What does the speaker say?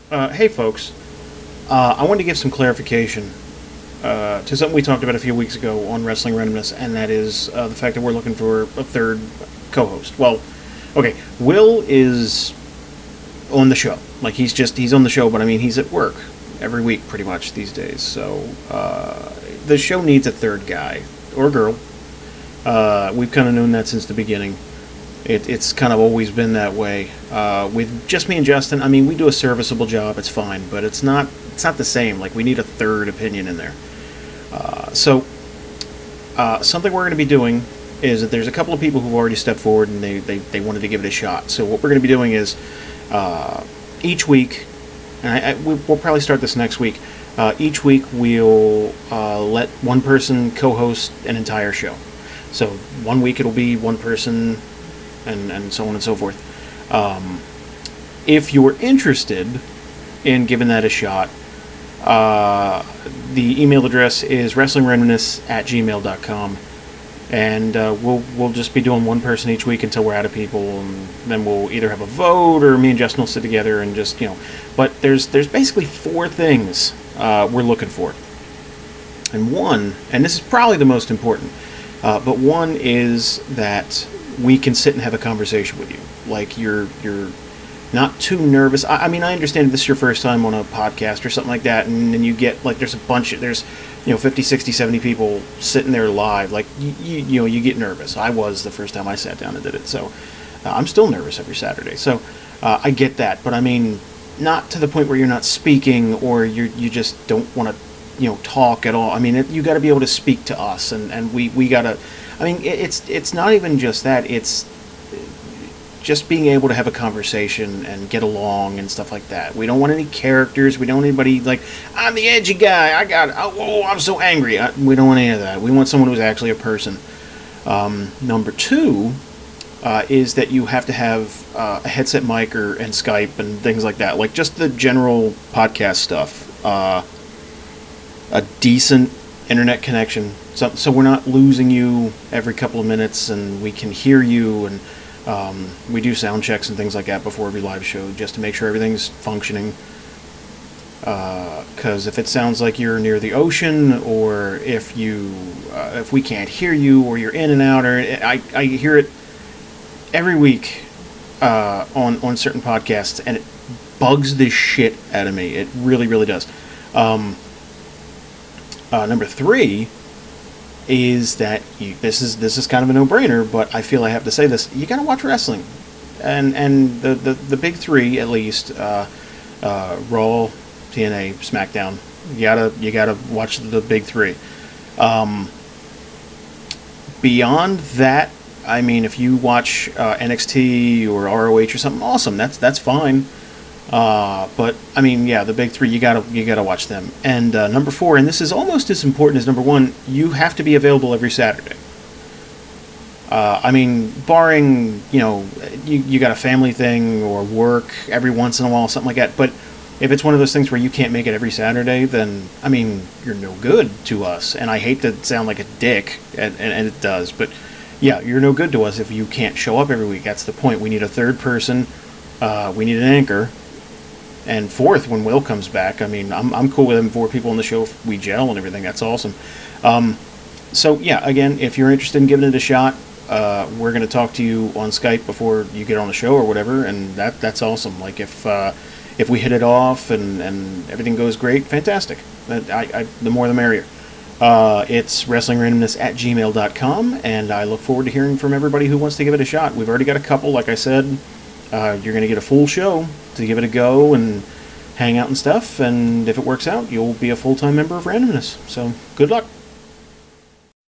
Hey folks, I wanted to give some clarification to something we talked about a few weeks ago on Wrestling Randomness, and that is the fact that we're looking for a third co-host. Well, okay, Will is on the show. Like, he's on the show, but I mean, he's at work every week pretty much these days. So the show needs a third guy or girl. We've kind of known that since the beginning. It's kind of always been that way. With just me and Justin, I mean, we do a serviceable job. It's fine, but it's not the same. Like, we need a third opinion in there. So something we're going to be doing is that there's a couple of people who've already stepped forward and they wanted to give it a shot. So what we're going to be doing is each week, and we'll probably start this next week. Each week we'll let one person co-host an entire show. So 1 week it'll be one person, and so on and so forth. If you're interested in giving that a shot, the email address is wrestlingrandomness@gmail.com, and we'll just be doing one person each week until we're out of people, and then we'll either have a vote or me and Justin will sit together and just, But there's basically four things we're looking for, and this is probably the most important. But one is that we can sit and have a conversation with you. Like, you're not too nervous. I mean, I understand if this is your first time on a podcast or something like that, and then you get, like, there's 50, 60, 70 people sitting there live. Like, you get nervous. I was the first time I sat down and did it. So I'm still nervous every Saturday. So I get that. But, I mean, not to the point where you're not speaking or you just don't want to talk at all. I mean, you got to be able to speak to us, and we got to. I mean, it's not even just that. It's just being able to have a conversation and get along and stuff like that. We don't want any characters. We don't want anybody like, I'm the edgy guy. I'm so angry. We don't want any of that. We want someone who's actually a person. Number two is that you have to have a headset mic and Skype and things like that. Like, just the general podcast stuff. A decent internet connection, so we're not losing you every couple of minutes, and we can hear you, and we do sound checks and things like that before every live show just to make sure everything's functioning. Because if it sounds like you're near the ocean, or if we can't hear you, or you're in and out, or I hear it every week on certain podcasts, and it bugs the shit out of me. It really, really does. Number three is that this is kind of a no-brainer, but I feel I have to say this. You gotta watch wrestling, and the big three, at least, Raw, TNA, SmackDown. You gotta watch the big three. Beyond that, I mean, if you watch NXT or ROH or something, awesome. That's fine. But I mean, yeah, the big three, you gotta watch them. And number four, and this is almost as important as number one, you have to be available every Saturday. I mean, barring you got a family thing or work every once in a while, something like that. But if it's one of those things where you can't make it every Saturday, then I mean, you're no good to us. And I hate to sound like a dick, and it does, but yeah, you're no good to us if you can't show up every week. That's the point. We need a third person. We need an anchor. And fourth, when Will comes back, I mean, I'm cool with having four people on the show if we gel and everything. That's awesome. So, yeah, again, if you're interested in giving it a shot, we're going to talk to you on Skype before you get on the show or whatever, and that's awesome. Like, if we hit it off and everything goes great, fantastic. The more the merrier. It's wrestlingrandomness@gmail.com, and I look forward to hearing from everybody who wants to give it a shot. We've already got a couple, like I said. You're going to get a full show to give it a go and hang out and stuff, and if it works out, you'll be a full-time member of Randomness. So, good luck.